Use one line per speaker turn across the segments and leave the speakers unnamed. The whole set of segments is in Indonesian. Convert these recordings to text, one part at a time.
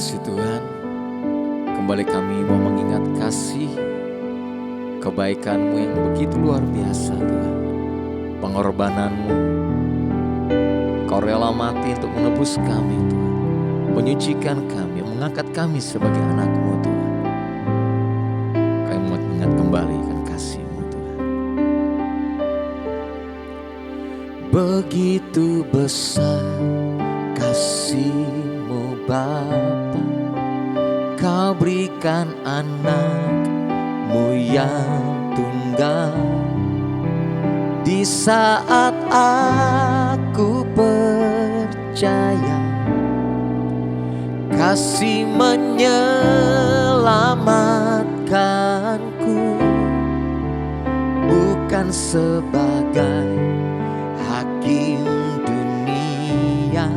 kasih Tuhan, kembali kami mau mengingat kasih kebaikan-Mu yang begitu luar biasa Tuhan. Pengorbanan-Mu, Kau rela mati untuk menebus kami Tuhan, menyucikan kami, mengangkat kami sebagai anak-Mu Tuhan. Kami mau ingat kembali akan kasih-Mu Tuhan. Begitu besar kasih-Mu Bapa, Kau berikan anak-Mu yang tunggal. Di saat aku percaya kasih menyelamatkanku, bukan sebagai hakim dunia,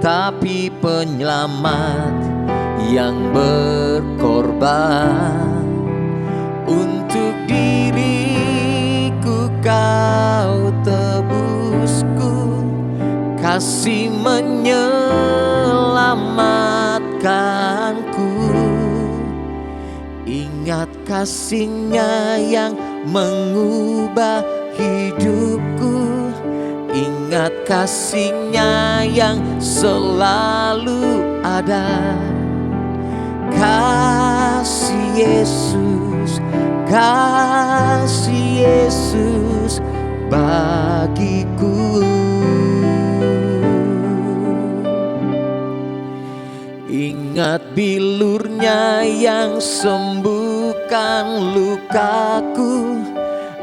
tapi penyelamat yang berkorban. Untuk diriku Kau tebusku, kasih menyelamatkanku. Ingat kasih-Nya yang mengubah hidupku, ingat kasih-Nya yang selalu ada. Kasih Yesus, kasih Yesus bagiku. Ingat bilur-Nya yang sembuhkan lukaku,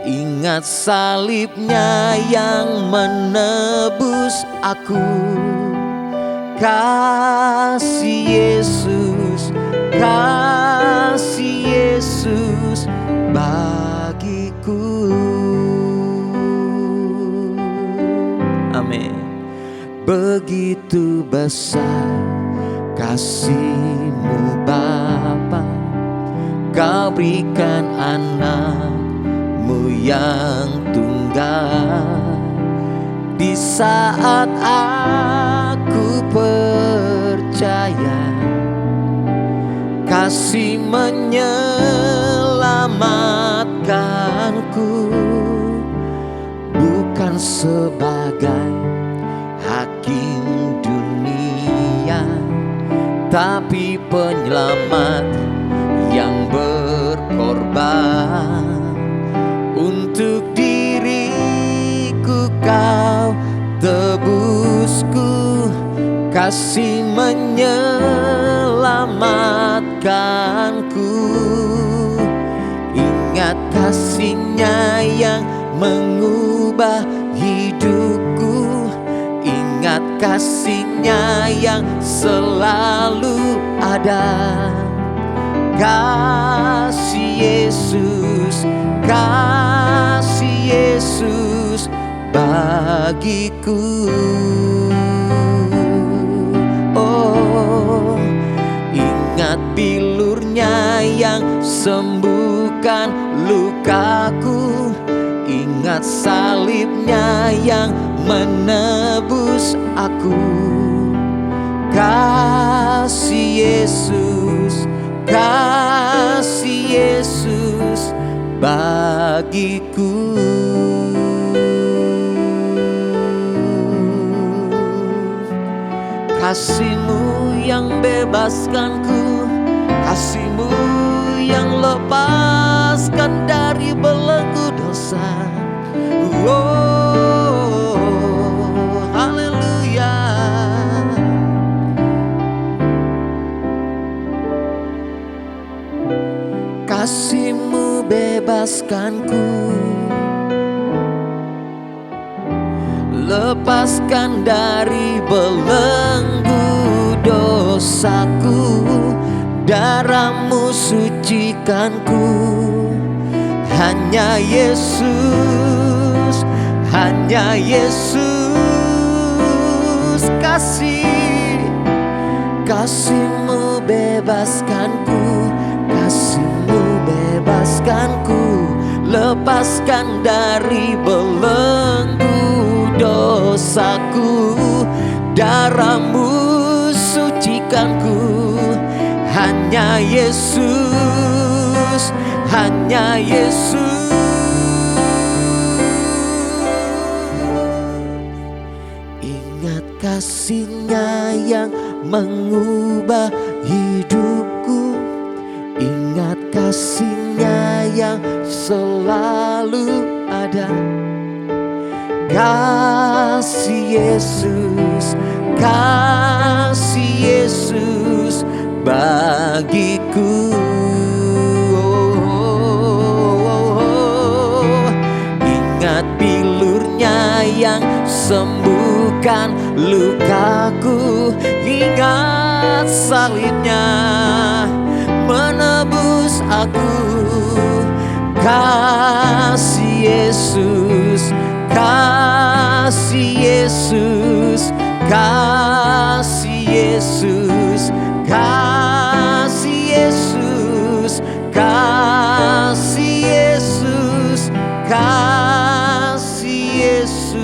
ingat salib-Nya yang menebus aku. Kasih Yesus, kasih Yesus bagiku. Amin. Begitu besar kasih-Mu Bapa, Kau berikan anak-Mu yang tunggal. Di saat aku percaya kasih menyelamatkanku, bukan sebagai hakim dunia, tapi penyelamat yang berkorban. Untuk diriku Kau tebusku, kasih menyelamatkanku. Ingat kasih-Nya yang mengubah hidupku, ingat kasih-Nya yang selalu ada. Kasih Yesus, kasih Yesus bagiku. Oh, ingat bilur-Nya yang sembuhkan lukaku, ingat salib-Nya yang menebus aku. Kasih Yesus, kasih Yesus bagiku. Kasih-Mu yang bebaskanku, kasih-Mu yang lepaskan dari belenggu dosa. Oh, haleluya. Kasih-Mu bebaskanku, lepaskan dari belenggu dosaku. Darah-Mu sucikanku. Hanya Yesus, hanya Yesus kasih-Mu bebaskanku, kasih-Mu bebaskanku. Lepaskan dari belenggu dosaku. Darah-Mu sucikanku. hanya Yesus, hanya Yesus. Ingat kasih-Nya yang mengubah hidupku, ingat kasih-Nya yang selalu ada. Kasih Yesus, kasih Yesus bagiku. Ingat bilur-Nya yang sembuhkan lukaku, ingat salib-Nya menebus aku. Kasih Yesus, kasih Yesus, kasih Yesus, kasih Yesus, kasih Yesus, kasih Yesus,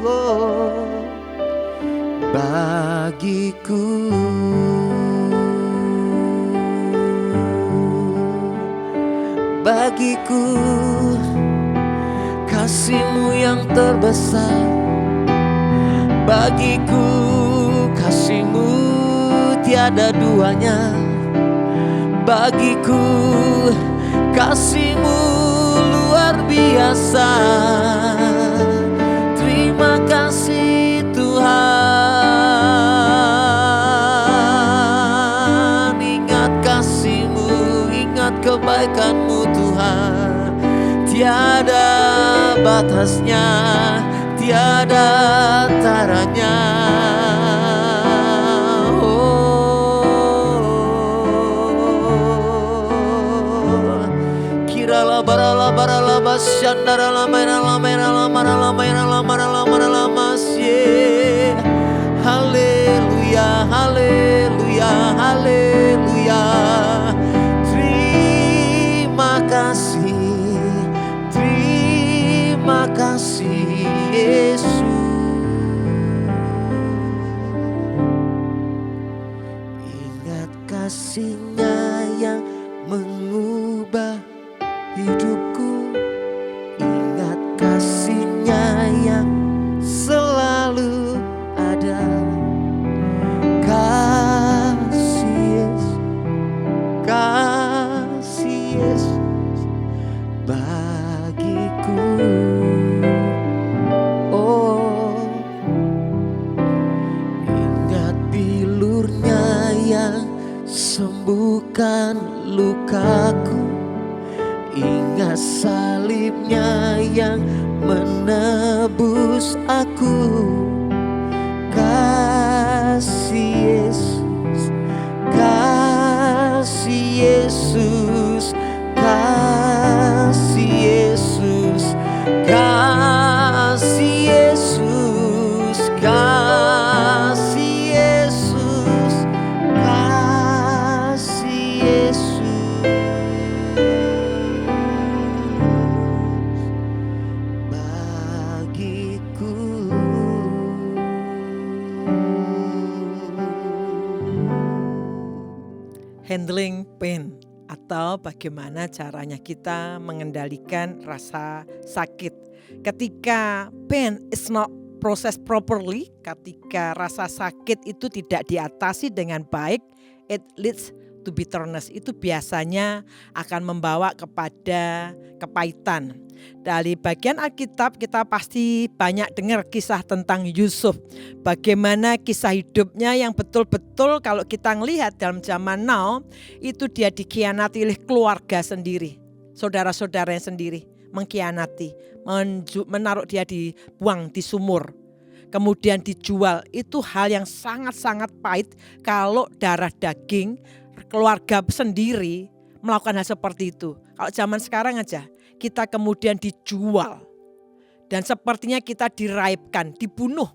oh, bagiku. Bagiku kasih-Mu yang terbesar, bagiku kasih-Mu tiada duanya, bagiku kasih-Mu luar biasa. Terima kasih Tuhan, ingat kasih-Mu, ingat kebaikan-Mu Tuhan, tiada batasnya, tiada taranya. Oh, kirala barala barala basyandara lamera lamera lamara lamera lamara lamara lamasye. Haleluya, haleluya, haleluya. Terima kasih, terima kasih Yesus. Ingat kasih-Nya yang mengubah hidupku, ingat kasih-Nya yang selalu ada. Kasih Yesus, kasih Yesus bagiku. Oh, ingat bilur-Nya yang sembuhkan lukaku, ingat salib-Nya yang menebus aku. Kasih Yesus, kasih Yesus, kasih Yesus, kasih Yesus, kasih Yesus, kasih Yesus bagiku.
Handling pain, atau bagaimana caranya kita mengendalikan rasa sakit. Ketika pain is not processed properly, ketika rasa sakit itu tidak diatasi dengan baik, it leads to bitterness. Itu biasanya akan membawa kepada kepahitan. Dari bagian Alkitab kita pasti banyak dengar kisah tentang Yusuf. Bagaimana kisah hidupnya yang betul-betul kalau kita ngelihat dalam zaman now, itu dia dikhianati oleh keluarga sendiri, saudara-saudaranya sendiri mengkhianati, menaruh dia dibuang di sumur, kemudian dijual. Itu hal yang sangat-sangat pahit kalau darah daging keluarga sendiri melakukan hal seperti itu. Kalau zaman sekarang aja kita kemudian dijual dan sepertinya kita diraibkan, dibunuh.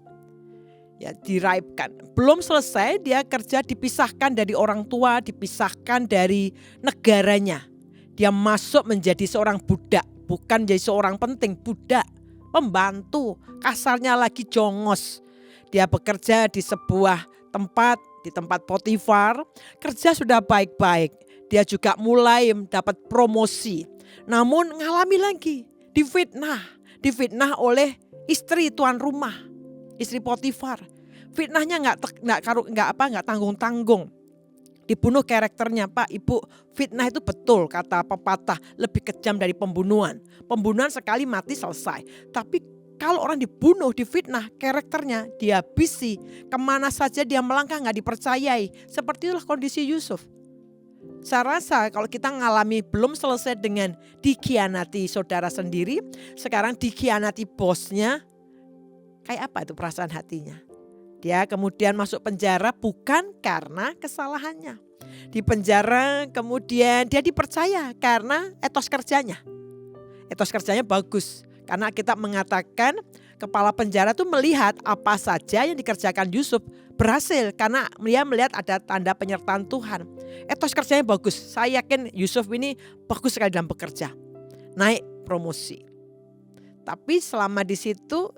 Ya, diraibkan. Belum selesai dia kerja dipisahkan dari orang tua, dipisahkan dari negaranya. Dia masuk menjadi seorang budak, bukan menjadi seorang penting, budak, pembantu, kasarnya lagi jongos. Dia bekerja di sebuah tempat di tempat Potifar, kerja sudah baik-baik. Dia juga mulai dapat promosi. Namun ngalami lagi difitnah oleh istri tuan rumah, istri Potifar. Fitnahnya nggak tanggung-tanggung. Dibunuh karakternya, Pak, Ibu. Fitnah itu betul, kata pepatah, lebih kejam dari pembunuhan. Pembunuhan sekali mati selesai. Tapi kalau orang dibunuh, difitnah, karakternya dihabisi. Kemana saja dia melangkah nggak dipercayai. Seperti itulah kondisi Yusuf. Saya rasa kalau kita ngalami belum selesai dengan dikhianati saudara sendiri, sekarang dikhianati bosnya, kayak apa itu perasaan hatinya? Dia kemudian masuk penjara bukan karena kesalahannya. Di penjara kemudian dia dipercaya karena etos kerjanya. Etos kerjanya bagus. Karena kita mengatakan kepala penjara itu melihat apa saja yang dikerjakan Yusuf berhasil. Karena dia melihat ada tanda penyertaan Tuhan. Etos kerjanya bagus. Saya yakin Yusuf ini bagus sekali dalam bekerja. Naik promosi. Tapi selama di situ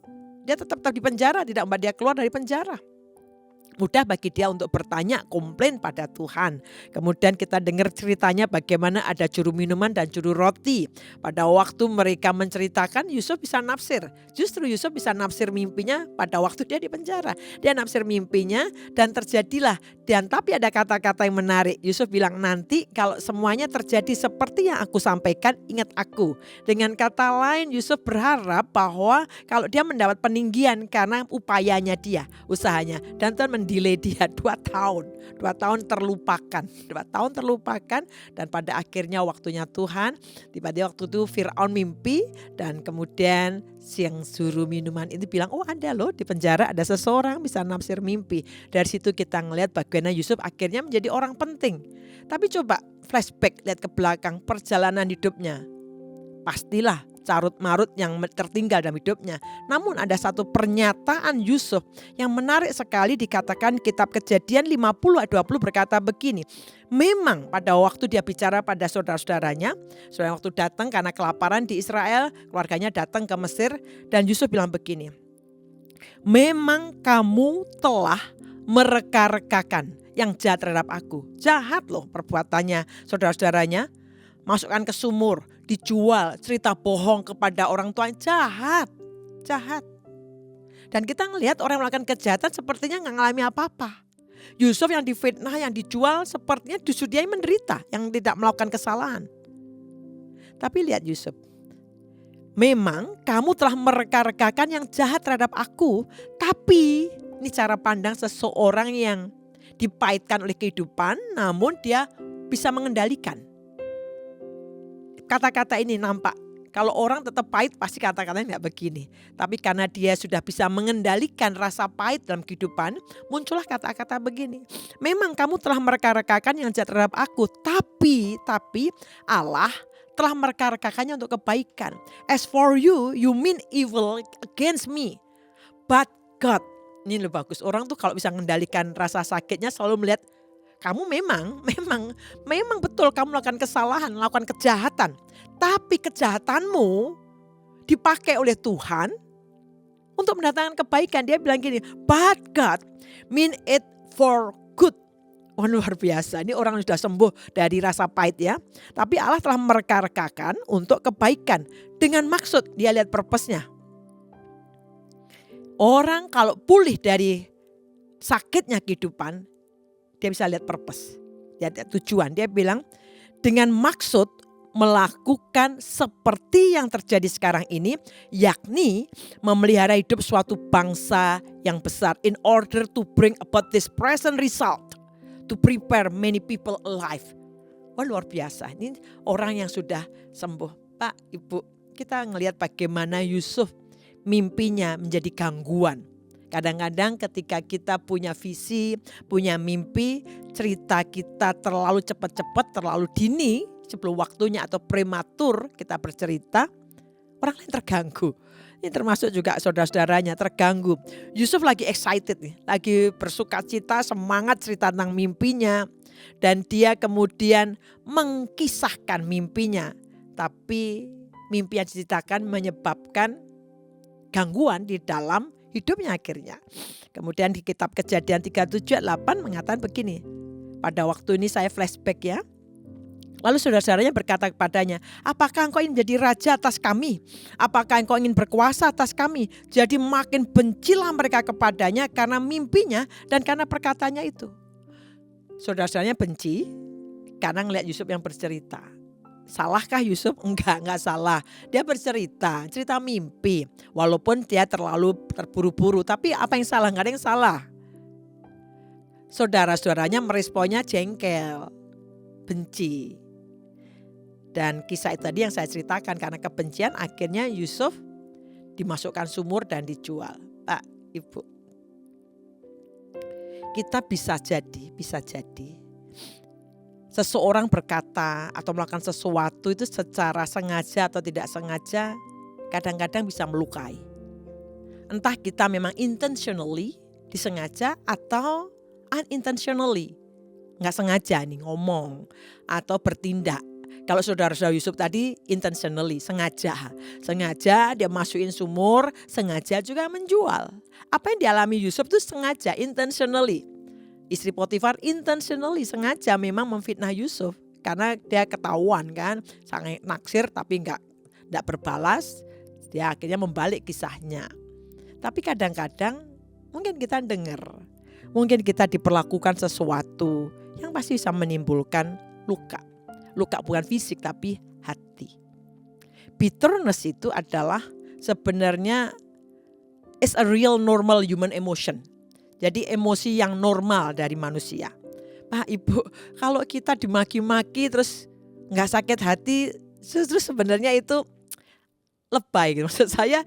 dia tetap di penjara, tidak membuat dia keluar dari penjara. Mudah bagi dia untuk bertanya, komplain pada Tuhan. Kemudian kita dengar ceritanya bagaimana ada juru minuman dan juru roti. Pada waktu mereka menceritakan, Yusuf bisa nafsir. Justru Yusuf bisa nafsir mimpinya pada waktu dia di penjara. Dia nafsir mimpinya dan terjadilah. Dan tapi ada kata-kata yang menarik. Yusuf bilang, nanti kalau semuanya terjadi seperti yang aku sampaikan, ingat aku. Dengan kata lain, Yusuf berharap bahwa kalau dia mendapat peninggian karena upayanya dia, usahanya. Dan Tuhan delay dia 2 tahun. 2 tahun terlupakan. 2 tahun terlupakan dan pada akhirnya waktunya Tuhan. Tiba-tiba waktu itu Fir'aun mimpi dan kemudian yang suruh minuman itu bilang, oh ada loh di penjara ada seseorang bisa nafsir mimpi. Dari situ kita ngelihat bagaimana Yusuf akhirnya menjadi orang penting. Tapi coba flashback, lihat ke belakang perjalanan hidupnya. Pastilah carut marut yang tertinggal dalam hidupnya. Namun ada satu pernyataan Yusuf yang menarik sekali, dikatakan kitab Kejadian 50 ayat 20 berkata begini. Memang pada waktu dia bicara pada saudara-saudaranya, saudara waktu datang karena kelaparan di Israel, keluarganya datang ke Mesir dan Yusuf bilang begini. Memang kamu telah mereka-rekakan yang jahat terhadap aku. Jahat loh perbuatannya saudara-saudaranya. Masukkan ke sumur, dijual, cerita bohong kepada orang tua, jahat. Dan kita ngelihat orang yang melakukan kejahatan sepertinya nggak ngalami apa-apa. Yusuf yang difitnah, yang dijual sepertinya justru dia yang menderita, yang tidak melakukan kesalahan. Tapi lihat Yusuf, memang kamu telah mereka-rekakan yang jahat terhadap aku, tapi ini cara pandang seseorang yang dipahitkan oleh kehidupan, namun dia bisa mengendalikan. Kata-kata ini nampak, kalau orang tetap pahit pasti kata-katanya tidak begini. Tapi karena dia sudah bisa mengendalikan rasa pahit dalam kehidupan, muncullah kata-kata begini. Memang kamu telah mereka-rekakan yang jahat terhadap aku, tapi Allah telah mereka-rekakannya untuk kebaikan. As for you, you mean evil against me. But God, ini lebih bagus. Orang tuh kalau bisa mengendalikan rasa sakitnya selalu melihat, kamu memang betul kamu melakukan kesalahan, melakukan kejahatan. Tapi kejahatanmu dipakai oleh Tuhan untuk mendatangkan kebaikan. Dia bilang gini, but God mean it for good. Oh luar biasa, ini orang yang sudah sembuh dari rasa pahit ya. Tapi Allah telah mereka-rekakan untuk kebaikan. Dengan maksud, dia lihat purpose-nya. Orang kalau pulih dari sakitnya kehidupan, dia bisa lihat purpose, dia lihat tujuan. Dia bilang dengan maksud melakukan seperti yang terjadi sekarang ini, yakni memelihara hidup suatu bangsa yang besar in order to bring about this present result, to prepare many people alive. Wah luar biasa, ini orang yang sudah sembuh. Pak, Ibu, kita ngelihat bagaimana Yusuf mimpinya menjadi gangguan. Kadang-kadang ketika kita punya visi, punya mimpi, cerita kita terlalu cepat-cepat, terlalu dini sebelum waktunya atau prematur kita bercerita, orang lain terganggu. Ini termasuk juga saudara-saudaranya terganggu. Yusuf lagi excited nih, lagi bersuka cita, semangat cerita tentang mimpinya. Dan dia kemudian mengkisahkan mimpinya. Tapi mimpi yang diceritakan menyebabkan gangguan di dalam hidupnya akhirnya. Kemudian di kitab Kejadian 37 ayat 8 mengatakan begini. Pada waktu ini saya flashback ya. Lalu saudara-saudaranya berkata kepadanya, apakah engkau ingin menjadi raja atas kami? Apakah engkau ingin berkuasa atas kami? Jadi makin bencilah mereka kepadanya karena mimpinya dan karena perkataannya itu. Saudara-saudaranya benci karena ngelihat Yusuf yang bercerita. Salahkah Yusuf? Enggak salah. Dia bercerita, cerita mimpi. Walaupun dia terlalu terburu-buru, tapi apa yang salah? Enggak ada yang salah. Saudara-saudaranya meresponnya jengkel, benci. Dan kisah itu tadi yang saya ceritakan, karena kebencian akhirnya Yusuf dimasukkan sumur dan dijual. Pak, Ibu, kita bisa jadi seseorang berkata atau melakukan sesuatu itu secara sengaja atau tidak sengaja kadang-kadang bisa melukai. Entah kita memang intentionally disengaja atau unintentionally, nggak sengaja nih ngomong atau bertindak. Kalau saudara-saudara Yusuf tadi intentionally, sengaja dia masukin sumur, sengaja juga menjual. Apa yang dialami Yusuf itu sengaja, intentionally. Istri Potifar intentionally, sengaja memang memfitnah Yusuf karena dia ketahuan kan, sangat naksir tapi enggak berbalas. Dia akhirnya membalik kisahnya. Tapi kadang-kadang mungkin kita dengar, mungkin kita diperlakukan sesuatu yang pasti bisa menimbulkan luka. Luka bukan fisik tapi hati. Bitterness itu adalah sebenarnya is a real normal human emotion. Jadi emosi yang normal dari manusia. Pak, Ibu, kalau kita dimaki-maki terus nggak sakit hati, justru sebenarnya itu lebay gitu. Maksud saya,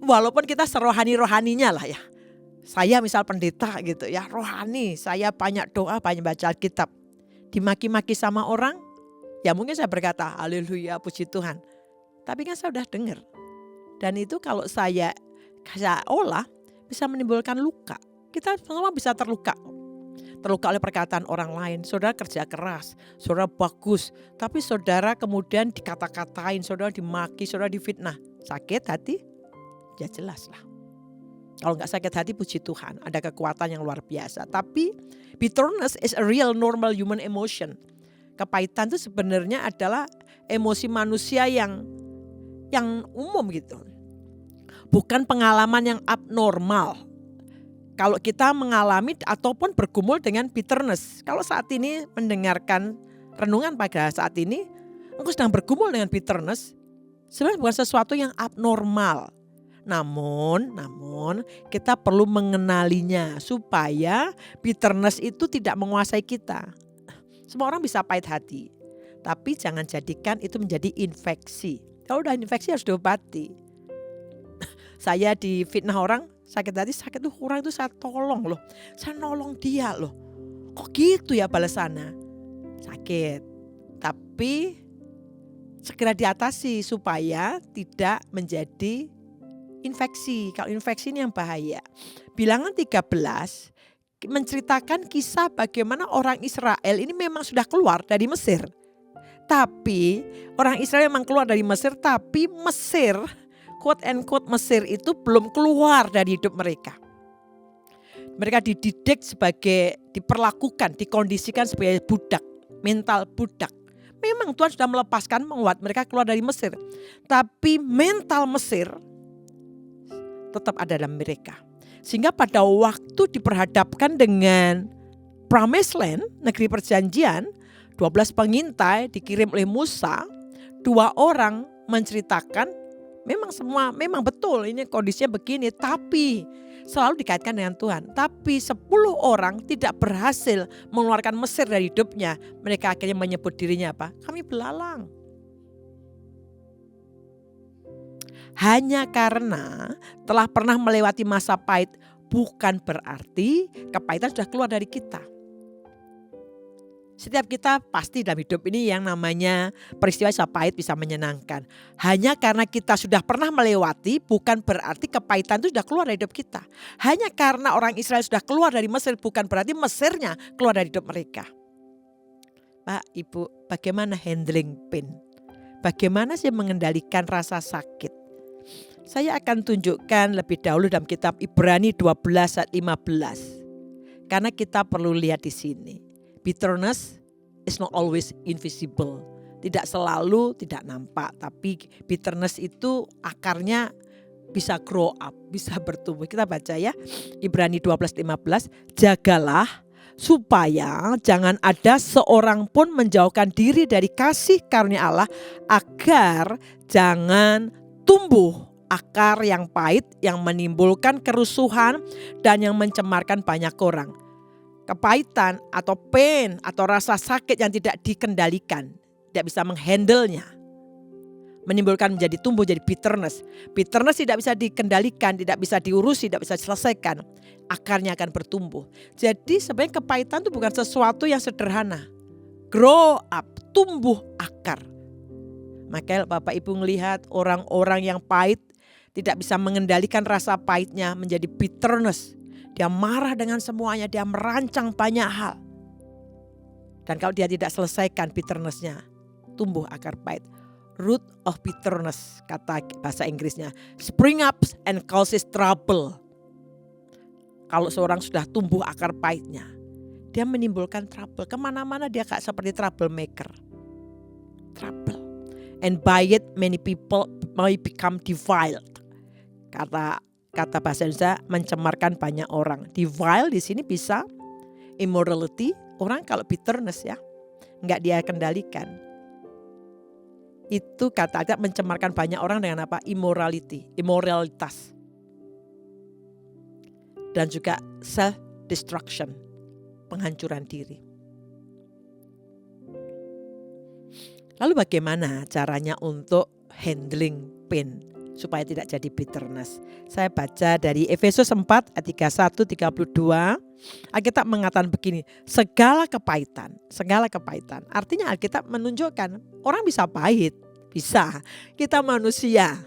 walaupun kita serohani-rohaninya lah ya. Saya misal pendeta gitu ya, rohani, saya banyak doa, banyak baca Alkitab. Dimaki-maki sama orang, ya mungkin saya berkata, haleluya, puji Tuhan. Tapi kan saya udah dengar. Dan itu kalau saya olah bisa menimbulkan luka. Kita semua bisa terluka. Terluka oleh perkataan orang lain. Saudara kerja keras, saudara bagus. Tapi saudara kemudian dikata-katain, saudara dimaki, saudara difitnah. Sakit hati? Ya jelas lah. Kalau nggak sakit hati puji Tuhan. Ada kekuatan yang luar biasa. Tapi bitterness is a real normal human emotion. Kepahitan itu sebenarnya adalah emosi manusia yang umum gitu. Bukan pengalaman yang abnormal. Kalau kita mengalami ataupun bergumul dengan bitterness. Kalau saat ini mendengarkan renungan pada saat ini, engkau sedang bergumul dengan bitterness, sebenarnya bukan sesuatu yang abnormal. Namun kita perlu mengenalinya supaya bitterness itu tidak menguasai kita. Semua orang bisa pahit hati, tapi jangan jadikan itu menjadi infeksi. Kalau udah infeksi harus diobati. Saya difitnah orang, sakit hati, sakit tuh orang itu saya tolong loh. Saya nolong dia loh. Kok gitu ya balasannya? Sakit. Tapi segera diatasi supaya tidak menjadi infeksi. Kalau infeksi ini yang bahaya. Bilangan 13 menceritakan kisah bagaimana orang Israel ini memang sudah keluar dari Mesir. Tapi orang Israel memang keluar dari Mesir, tapi Mesir, quote and quote Mesir itu belum keluar dari hidup mereka. Mereka dididik sebagai, diperlakukan, dikondisikan sebagai budak, mental budak. Memang Tuhan sudah melepaskan, membuat mereka keluar dari Mesir. Tapi mental Mesir tetap ada dalam mereka. Sehingga pada waktu diperhadapkan dengan Promised Land, negeri perjanjian, 12 pengintai dikirim oleh Musa, 2 orang menceritakan memang betul ini kondisinya begini, tapi selalu dikaitkan dengan Tuhan. Tapi 10 orang tidak berhasil mengeluarkan Mesir dari hidupnya. Mereka akhirnya menyebut dirinya apa? Kami belalang. Hanya karena telah pernah melewati masa pahit, bukan berarti kepahitan sudah keluar dari kita. Setiap kita pasti dalam hidup ini yang namanya peristiwa pahit bisa menyenangkan. Hanya karena kita sudah pernah melewati bukan berarti kepahitan itu sudah keluar dari hidup kita. Hanya karena orang Israel sudah keluar dari Mesir bukan berarti Mesirnya keluar dari hidup mereka. Pak, Ibu, bagaimana handling pain? Bagaimana sih mengendalikan rasa sakit? Saya akan tunjukkan lebih dahulu dalam kitab Ibrani 12 ayat 15. Karena kita perlu lihat di sini. Bitterness is not always invisible. Tidak selalu tidak nampak, tapi bitterness itu akarnya bisa grow up, bisa bertumbuh. Kita baca ya, Ibrani 12:15. Jagalah supaya jangan ada seorang pun menjauhkan diri dari kasih karunia Allah, agar jangan tumbuh akar yang pahit yang menimbulkan kerusuhan dan yang mencemarkan banyak orang. Kepahitan atau pain atau rasa sakit yang tidak dikendalikan, tidak bisa menghandle-nya, menimbulkan menjadi tumbuh jadi bitterness. Bitterness tidak bisa dikendalikan, tidak bisa diurusi, tidak bisa diselesaikan. Akarnya akan bertumbuh. Jadi sebenarnya kepahitan itu bukan sesuatu yang sederhana. Grow up, tumbuh akar. Makanya Bapak Ibu melihat orang-orang yang pahit tidak bisa mengendalikan rasa pahitnya menjadi bitterness. Dia marah dengan semuanya, dia merancang banyak hal. Dan kalau dia tidak selesaikan bitterness-nya, tumbuh akar pahit. Root of bitterness, kata bahasa Inggrisnya, spring up and causes trouble. Kalau seorang sudah tumbuh akar pahitnya, dia menimbulkan trouble. Kemana-mana dia kayak seperti troublemaker. Trouble. And by it many people may become defiled. Kata bahasa Indonesia, mencemarkan banyak orang. Defile di sini bisa immorality, orang kalau bitterness ya, nggak dia kendalikan. Itu kata mencemarkan banyak orang dengan apa? Immoralitas. Dan juga self destruction, penghancuran diri. Lalu bagaimana caranya untuk handling pain supaya tidak jadi bitterness? Saya baca dari Efesus 4 ayat 31-32. Alkitab mengatakan begini, segala kepahitan. Artinya Alkitab menunjukkan orang bisa pahit, bisa. Kita manusia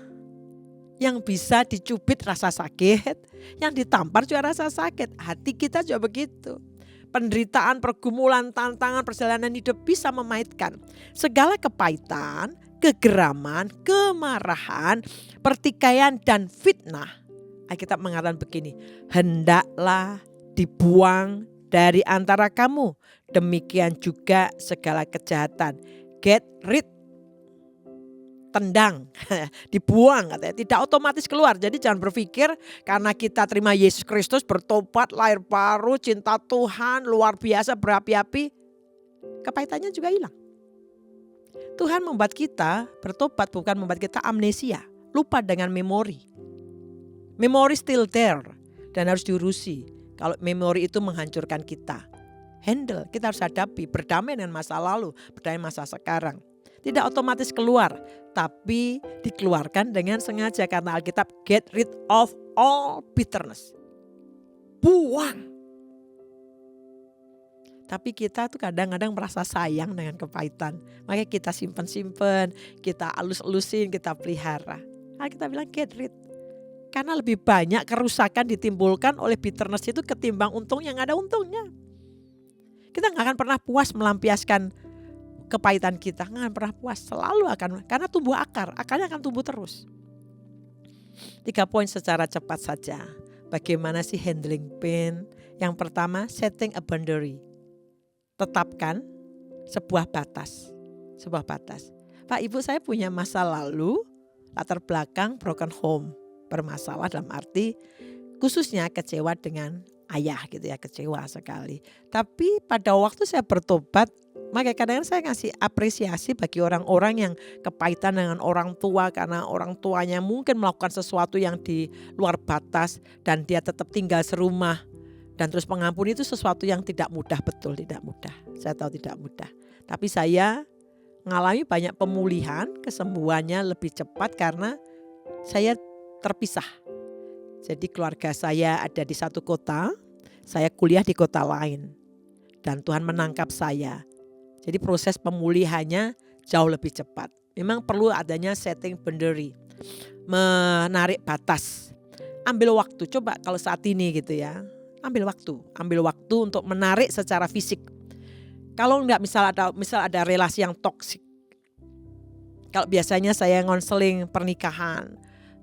yang bisa dicubit rasa sakit, yang ditampar juga rasa sakit. Hati kita juga begitu. Penderitaan, pergumulan, tantangan, perjalanan hidup bisa memahitkan. Segala kepahitan, kegeraman, kemarahan, pertikaian dan fitnah. Alkitab mengatakan begini, hendaklah dibuang dari antara kamu. Demikian juga segala kejahatan. Get rid. Tendang, dibuang katanya, tidak otomatis keluar. Jadi jangan berpikir karena kita terima Yesus Kristus, bertobat, lahir baru, cinta Tuhan, luar biasa, berapi-api, kepahitannya juga hilang. Tuhan membuat kita bertobat, bukan membuat kita amnesia, lupa dengan memori. Memori still there dan harus diurusi. Kalau memori itu menghancurkan kita, handle, kita harus hadapi, berdamai dengan masa lalu, berdamai dengan masa sekarang. Tidak otomatis keluar, tapi dikeluarkan dengan sengaja karena Alkitab get rid of all bitterness. Buang. Tapi kita tuh kadang-kadang merasa sayang dengan kepahitan. Makanya kita simpen-simpen, kita elus-elusin, kita pelihara. Alkitab bilang get rid. Karena lebih banyak kerusakan ditimbulkan oleh bitterness itu ketimbang untung yang ada untungnya. Kita gak akan pernah puas melampiaskan kepahitan kita, nggak pernah puas, selalu akan, karena tumbuh akar, akarnya akan tumbuh terus. 3 poin secara cepat saja. Bagaimana sih handling pain? Yang pertama, setting a boundary. Tetapkan sebuah batas. Pak Ibu, saya punya masa lalu, latar belakang broken home, bermasalah dalam arti khususnya kecewa dengan ayah gitu ya, kecewa sekali. Tapi pada waktu saya bertobat, maka kadang-kadang saya ngasih apresiasi bagi orang-orang yang kepahitan dengan orang tua karena orang tuanya mungkin melakukan sesuatu yang di luar batas dan dia tetap tinggal serumah dan terus mengampuni. Itu sesuatu yang tidak mudah, betul tidak mudah. Saya tahu tidak mudah. Tapi saya mengalami banyak pemulihan, kesembuhannya lebih cepat karena saya terpisah. Jadi keluarga saya ada di satu kota, saya kuliah di kota lain dan Tuhan menangkap saya. Jadi proses pemulihannya jauh lebih cepat. Memang perlu adanya setting boundary, menarik batas. Ambil waktu, coba kalau saat ini gitu ya. Ambil waktu untuk menarik secara fisik. Kalau enggak misal ada relasi yang toksik. Kalau biasanya saya ngonseling pernikahan,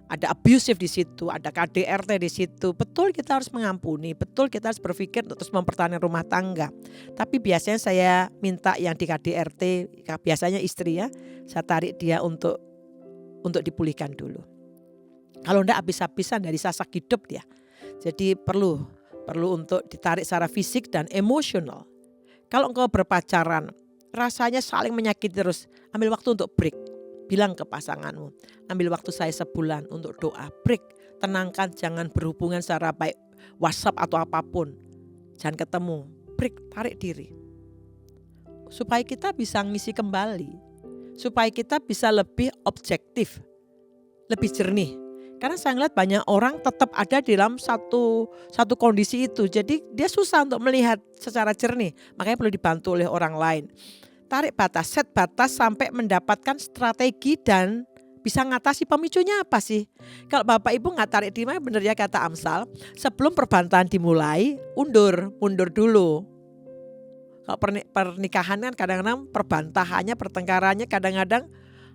ada abusive di situ, ada KDRT di situ. Betul kita harus mengampuni, betul kita harus berpikir untuk terus mempertahankan rumah tangga. Tapi biasanya saya minta yang di KDRT, biasanya istri ya, saya tarik dia untuk dipulihkan dulu. Kalau enggak habis-habisan dari sasak hidup dia. Jadi perlu untuk ditarik secara fisik dan emosional. Kalau engkau berpacaran, rasanya saling menyakiti terus, ambil waktu untuk break. Bilang ke pasanganmu, ambil waktu saya sebulan untuk doa, break, tenangkan, jangan berhubungan secara baik WhatsApp atau apapun. Jangan ketemu, break, tarik diri. Supaya kita bisa ngisi kembali, supaya kita bisa lebih objektif, lebih jernih. Karena saya ngeliat banyak orang tetap ada di dalam satu kondisi itu. Jadi dia susah untuk melihat secara jernih, makanya perlu dibantu oleh orang lain. Tarik batas, set batas sampai mendapatkan strategi dan bisa ngatasi pemicunya apa sih. Kalau Bapak Ibu nggak tarik diri, bener ya kata Amsal, sebelum perbantahan dimulai, mundur dulu. Kalau pernikahan kan kadang-kadang perbantahannya, pertengkarannya kadang-kadang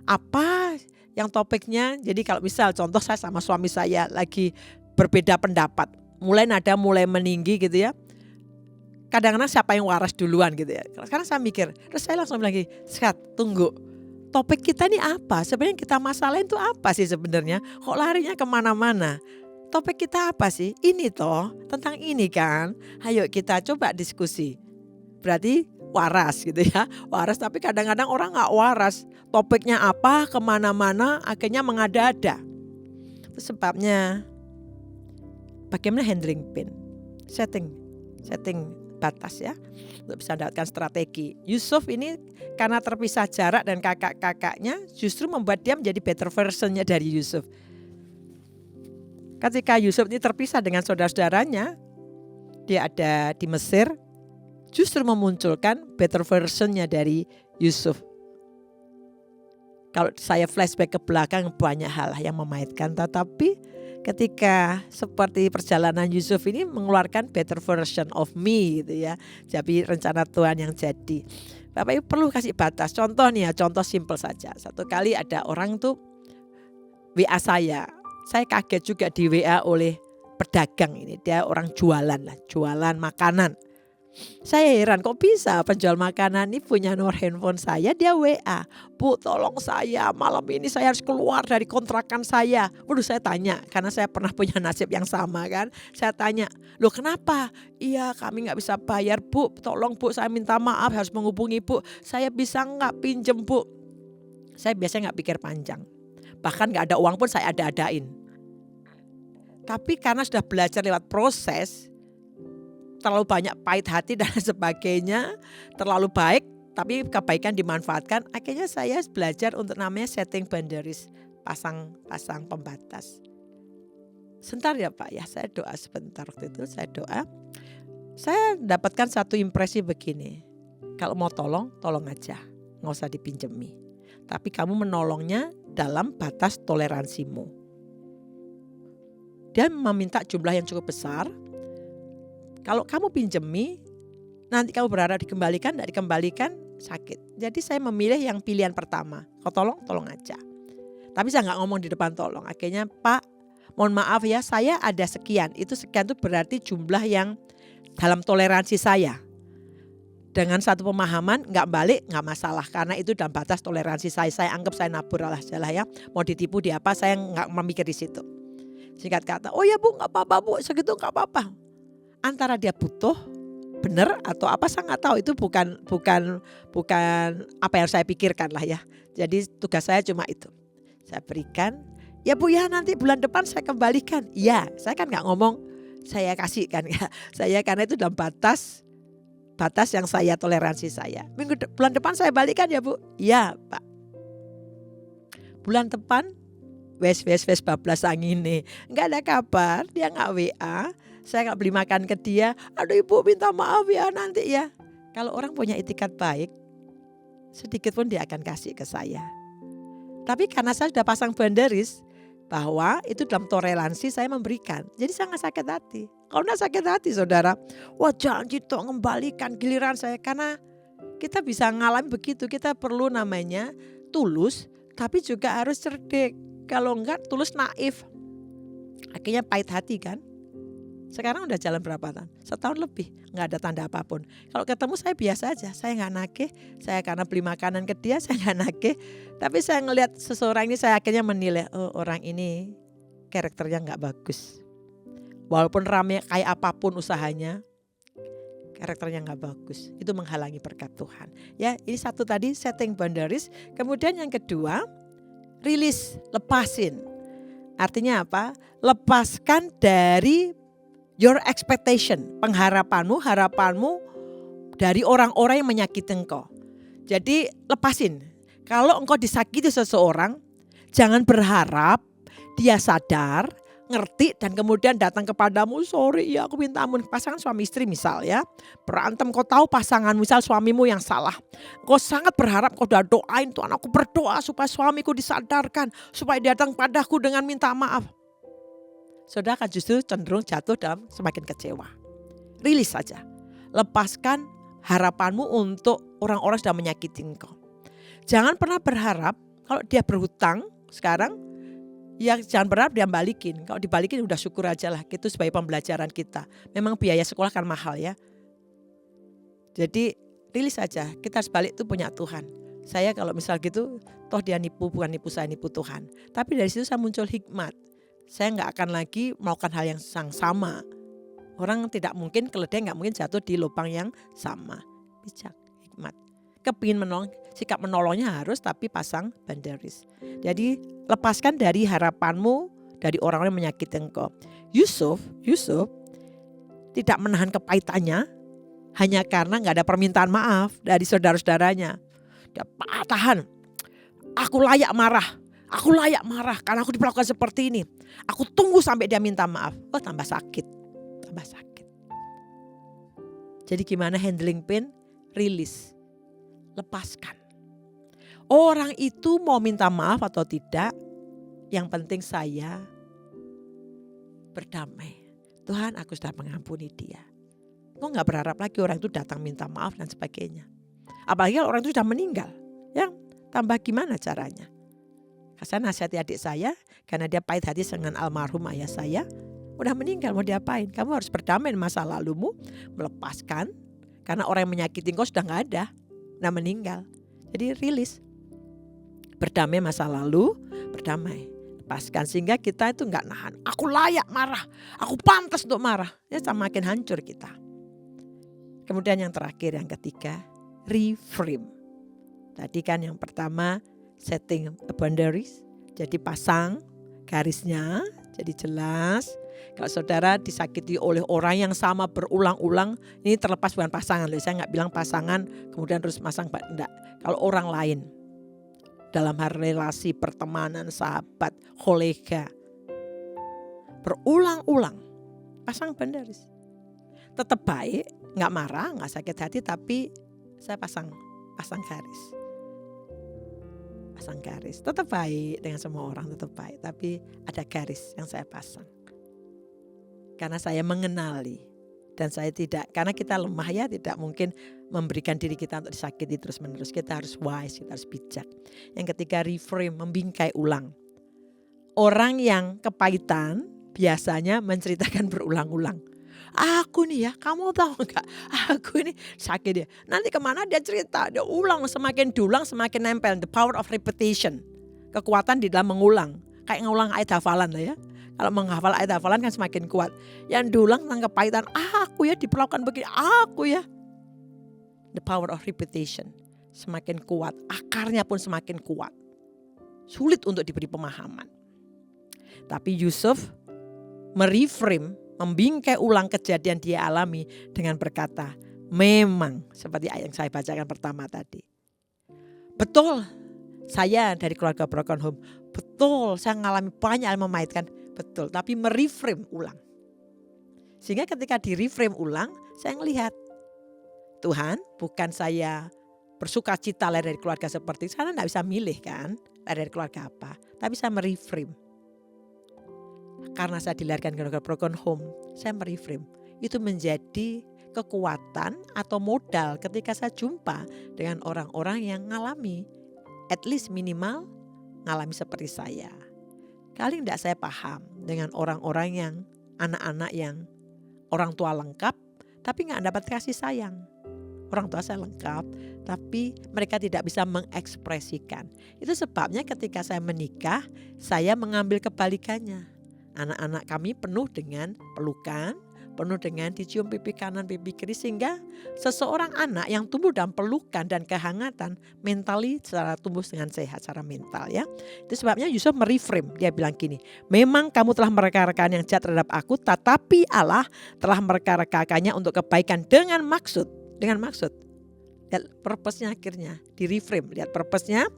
apa yang topiknya. Jadi kalau misal contoh saya sama suami saya lagi berbeda pendapat, mulai meninggi gitu ya. Kadang-kadang siapa yang waras duluan gitu ya. Karena saya mikir, terus saya langsung bilang lagi, Skat, tunggu. Topik kita ini apa? Sebenarnya kita masalahin itu apa sih sebenarnya? Kok larinya kemana-mana? Topik kita apa sih? Ini toh, tentang ini kan. Ayo kita coba diskusi. Berarti waras gitu ya. Waras, tapi kadang-kadang orang gak waras. Topiknya apa, kemana-mana, akhirnya mengada-ada. Itu sebabnya bagaimana handling pain. Setting batas ya, untuk bisa mendapatkan strategi. Yusuf ini karena terpisah jarak dan kakak-kakaknya justru membuat dia menjadi better versionnya dari Yusuf. Ketika Yusuf ini terpisah dengan saudara-saudaranya, dia ada di Mesir, justru memunculkan better versionnya dari Yusuf. Kalau saya flashback ke belakang banyak hal yang memaitkan, tetapi ketika seperti perjalanan Yusuf ini mengeluarkan better version of me gitu ya. Jadi rencana Tuhan yang jadi. Bapak Ibu perlu kasih batas. Contoh nih ya, contoh simple saja. Satu kali ada orang tuh WA saya. Saya kaget juga di WA oleh pedagang ini. Dia orang jualan makanan. Saya heran kok bisa penjual makanan ini punya nomor handphone saya, dia WA. Bu tolong saya, malam ini saya harus keluar dari kontrakan saya. Waduh saya tanya, karena saya pernah punya nasib yang sama kan. Saya tanya, loh kenapa? Iya kami gak bisa bayar bu, tolong bu saya minta maaf harus menghubungi bu. Saya bisa gak pinjem bu? Saya biasanya gak pikir panjang. Bahkan gak ada uang pun saya ada-adain. Tapi karena sudah belajar lewat proses, terlalu banyak pahit hati dan sebagainya, terlalu baik tapi kebaikan dimanfaatkan, akhirnya saya belajar untuk namanya setting boundaries, pasang pembatas. Sebentar ya Pak ya, saya doa sebentar. Waktu itu saya doa, saya dapatkan satu impresi begini, kalau mau tolong aja, gak usah dipinjemi, tapi kamu menolongnya dalam batas toleransimu. Dia meminta jumlah yang cukup besar. Kalau kamu pinjemi, nanti kamu berharap dikembalikan, tidak dikembalikan sakit. Jadi saya memilih yang pilihan pertama. Kalau tolong aja. Tapi saya nggak ngomong di depan tolong. Akhirnya Pak, mohon maaf ya, saya ada sekian. Itu sekian itu berarti jumlah yang dalam toleransi saya. Dengan satu pemahaman, nggak balik nggak masalah. Karena itu dalam batas toleransi saya. Saya anggap saya nabur lah ya. Mau ditipu di apa, saya nggak memikir di situ. Singkat kata, oh ya bu nggak apa-apa bu, segitu nggak apa-apa. Antara dia butuh benar atau apa saya nggak tahu, itu bukan apa yang saya pikirkan lah ya. Jadi tugas saya cuma itu, saya berikan. Ya bu ya nanti bulan depan saya kembalikan. Ya saya kan nggak ngomong saya kasih kan ya. Saya karena itu dalam batas yang saya toleransi saya. Bulan depan saya balikan ya bu. Ya pak. Bulan depan wes bablas angin nih, nggak ada kabar, dia nggak WA. Saya gak beli makan ke dia, aduh ibu minta maaf ya nanti ya. Kalau orang punya itikat baik, sedikit pun dia akan kasih ke saya. Tapi karena saya sudah pasang boundaries, bahwa itu dalam toleransi saya memberikan. Jadi saya gak sakit hati. Kalau gak sakit hati saudara, wah janji toh ngembalikan giliran saya. Karena kita bisa ngalami begitu, kita perlu namanya tulus, tapi juga harus cerdik. Kalau enggak tulus naif. Akhirnya pahit hati kan. Sekarang udah jalan berapa tahun? Setahun lebih, nggak ada tanda apapun. Kalau ketemu saya biasa aja, saya nggak nagih. Saya karena beli makanan ke dia, saya nggak nagih. Tapi saya ngelihat seseorang ini, saya akhirnya menilai, oh orang ini karakternya nggak bagus. Walaupun rame kayak apapun usahanya, karakternya nggak bagus. Itu menghalangi berkat Tuhan. Ya, ini satu tadi setting boundaries. Kemudian yang kedua, rilis, lepasin. Artinya apa? Lepaskan dari your expectation, harapanmu dari orang-orang yang menyakiti engkau. Jadi lepasin. Kalau engkau disakiti seseorang, jangan berharap dia sadar, ngerti dan kemudian datang kepadamu, sorry ya aku minta ampun. Pasangan suami istri misal ya, berantem, kau tahu pasangan misal suamimu yang salah. Kau sangat berharap, kau udah doain Tuhan, aku berdoa supaya suamiku disadarkan, supaya dia datang padaku dengan minta maaf. Saudara akan justru cenderung jatuh dalam semakin kecewa. Rilis saja. Lepaskan harapanmu untuk orang-orang yang sudah menyakiti engkau. Jangan pernah berharap kalau dia berhutang sekarang, ya jangan berharap dia balikin. Kalau dibalikin udah syukur aja lah. Itu sebagai pembelajaran kita. Memang biaya sekolah kan mahal ya. Jadi rilis saja. Kita harus balik itu punya Tuhan. Saya kalau misal gitu, toh dia nipu, bukan nipu saya, nipu Tuhan. Tapi dari situ saya muncul hikmat. Saya nggak akan lagi melakukan hal yang sama. Orang tidak mungkin, keledai nggak mungkin jatuh di lubang yang sama. Bijak, hikmat. Kepingin menolong, sikap menolongnya harus, tapi pasang boundaries. Jadi lepaskan dari harapanmu dari orang-orang yang menyakiti engkau. Yusuf tidak menahan kepahitannya hanya karena nggak ada permintaan maaf dari saudara-saudaranya. Dia tahan. Aku layak marah karena aku diperlakukan seperti ini. Aku tunggu sampai dia minta maaf. Oh tambah sakit. Jadi gimana handling pain? Rilis. Lepaskan. Orang itu mau minta maaf atau tidak, yang penting saya berdamai. Tuhan, aku sudah mengampuni dia. Kok gak berharap lagi orang itu datang minta maaf dan sebagainya. Apalagi kalau orang itu sudah meninggal. Ya, tambah gimana caranya? Saya nasihati adik saya karena dia pahit hati dengan almarhum ayah saya. Udah meninggal mau diapain? Kamu harus berdamai dengan masa lalumu, melepaskan. Karena orang yang menyakiti engkau sudah gak ada, udah meninggal. Jadi rilis. Berdamai masa lalu, berdamai. Lepaskan sehingga kita itu gak nahan. Aku layak marah, aku pantas untuk marah. Ya semakin hancur kita. Kemudian yang terakhir, yang ketiga, reframe. Tadi kan yang pertama, setting boundaries, jadi pasang garisnya, jadi jelas. Kalau saudara disakiti oleh orang yang sama berulang-ulang, ini terlepas bukan pasangan. Saya nggak bilang pasangan kemudian terus masang, enggak. Kalau orang lain, dalam hal relasi, pertemanan, sahabat, kolega, berulang-ulang, pasang boundaries. Tetap baik, nggak marah, nggak sakit hati, tapi saya pasang garis. Pasang garis, tetap baik dengan semua orang, tetap baik, tapi ada garis yang saya pasang. Karena saya mengenali dan saya tidak, karena kita lemah ya, tidak mungkin memberikan diri kita untuk disakiti terus menerus. Kita harus wise, kita harus bijak. Yang ketiga, reframe, membingkai ulang. Orang yang kepahitan biasanya menceritakan berulang-ulang. Aku nih ya, kamu tahu enggak, aku ini sakit ya. Nanti kemana dia cerita, dia ulang, semakin diulang semakin nempel. The power of repetition. Kekuatan di dalam mengulang. Kayak ngulang ayat hafalan lah ya. Kalau menghafal ayat hafalan kan semakin kuat. Yang diulang tentang kepahitan, aku ya diperlakukan begini, aku ya. The power of repetition. Semakin kuat, akarnya pun semakin kuat. Sulit untuk diberi pemahaman. Tapi Yusuf mereframe, membingkai ulang kejadian dia alami dengan berkata, memang seperti ayat yang saya bacakan pertama tadi. Betul, saya dari keluarga broken home. Betul, saya mengalami banyak yang memahitkan. Betul, tapi mereframe ulang. Sehingga ketika di-reframe ulang, saya melihat, Tuhan, bukan saya bersuka cita lahir dari keluarga seperti itu. Saya tidak bisa milih kan, lahir dari keluarga apa. Tapi saya mereframe. Karena saya dilahirkan ke broken home, saya mereframe. Itu menjadi kekuatan atau modal ketika saya jumpa dengan orang-orang yang ngalami, at least minimal ngalami seperti saya. Kali tidak saya paham dengan orang-orang yang anak-anak yang orang tua lengkap tapi nggak dapat kasih sayang. Orang tua saya lengkap tapi mereka tidak bisa mengekspresikan. Itu sebabnya ketika saya menikah saya mengambil kebalikannya. Anak-anak kami penuh dengan pelukan, penuh dengan dicium pipi kanan, pipi kiri, sehingga seseorang anak yang tumbuh dalam pelukan dan kehangatan mentally secara tumbuh dengan sehat secara mental ya. Itu sebabnya Yusuf mereframe, dia bilang gini, memang kamu telah merekarkan yang jahat terhadap aku, tetapi Allah telah merekarkannya untuk kebaikan dengan maksud. Lihat purpose-nya akhirnya di reframe, lihat purpose-nya.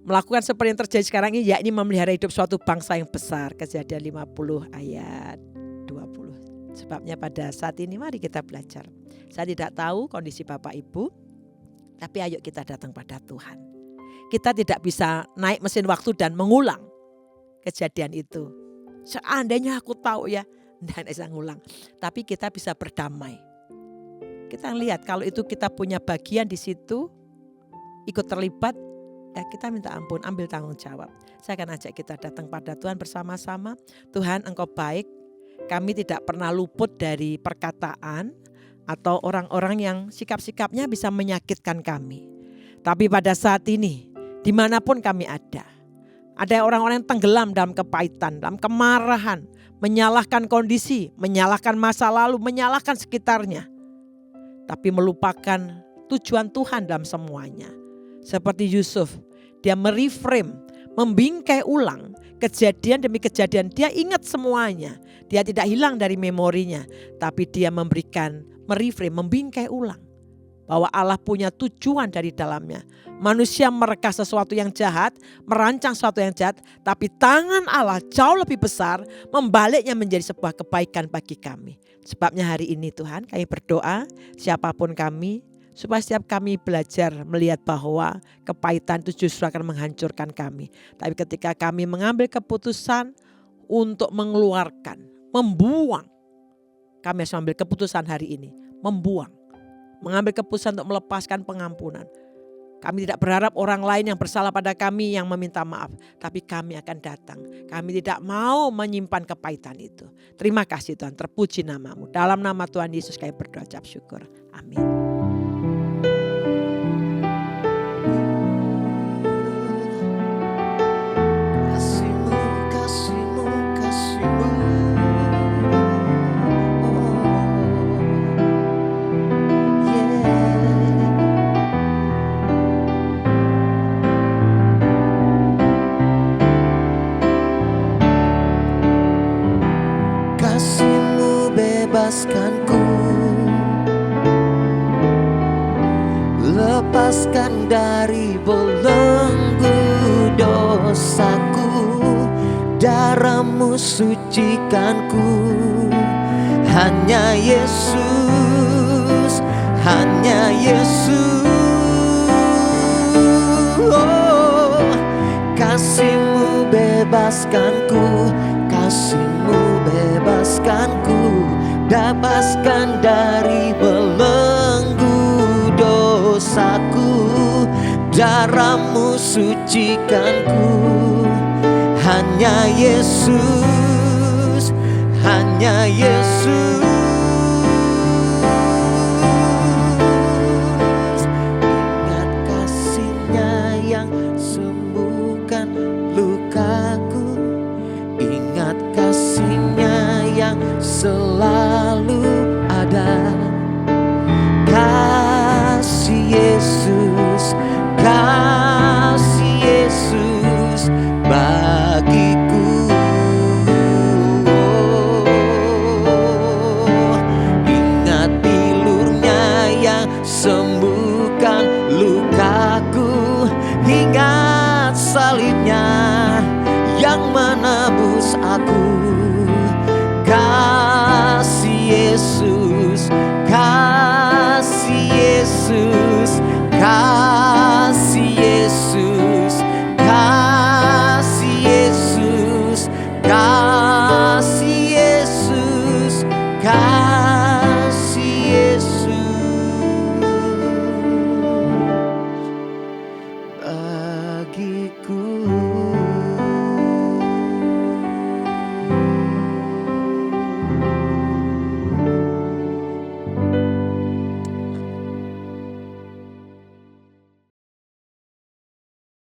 Melakukan seperti yang terjadi sekarang ini, yakni memelihara hidup suatu bangsa yang besar. Kejadian 50 ayat 20. Sebabnya pada saat ini mari kita belajar. Saya tidak tahu kondisi Bapak Ibu, tapi ayo kita datang pada Tuhan. Kita tidak bisa naik mesin waktu dan mengulang kejadian itu. Seandainya aku tahu ya, tidak bisa ngulang. Tapi kita bisa berdamai. Kita lihat kalau itu kita punya bagian di situ, ikut terlibat, ya kita minta ampun, ambil tanggung jawab. Saya akan ajak kita datang pada Tuhan bersama-sama. Tuhan, Engkau baik. Kami tidak pernah luput dari perkataan atau orang-orang yang sikap-sikapnya bisa menyakitkan kami. Tapi pada saat ini, dimanapun kami ada orang-orang yang tenggelam dalam kepahitan, dalam kemarahan, menyalahkan kondisi, menyalahkan masa lalu, menyalahkan sekitarnya. Tapi melupakan tujuan Tuhan dalam semuanya. Seperti Yusuf, dia mereframe, membingkai ulang kejadian demi kejadian. Dia ingat semuanya, dia tidak hilang dari memorinya. Tapi dia mereframe, membingkai ulang. Bahwa Allah punya tujuan dari dalamnya. Manusia mereka sesuatu yang jahat, merancang sesuatu yang jahat. Tapi tangan Allah jauh lebih besar, membaliknya menjadi sebuah kebaikan bagi kami. Sebabnya hari ini Tuhan kami berdoa siapapun kami, supaya setiap kami belajar melihat bahwa kepahitan itu justru akan menghancurkan kami. Tapi ketika kami mengambil keputusan untuk mengeluarkan, membuang. Kami harus mengambil keputusan hari ini, membuang. Mengambil keputusan untuk melepaskan pengampunan. Kami tidak berharap orang lain yang bersalah pada kami yang meminta maaf. Tapi kami akan datang. Kami tidak mau menyimpan kepahitan itu. Terima kasih Tuhan, terpuji namamu. Dalam nama Tuhan Yesus kami berdoa ucap syukur. Amin.
Lepaskanku, lepaskan dari belenggu dosaku, darahmu sucikanku. Hanya Yesus, hanya Yesus. Oh, kasih-Mu bebaskanku, kasih-Mu bebaskanku. Lepaskan dari belenggu dosaku, darahmu sucikanku. Hanya Yesus, hanya Yesus. Ingat kasih-Nya yang sembuhkan lukaku. Ingat kasih-Nya yang selalu ada. Kasih Yesus, kasih Yesus bagiku. Ingat bilur-Nya yang sembuhkan lukaku. Ingat salib-Nya yang menebus aku.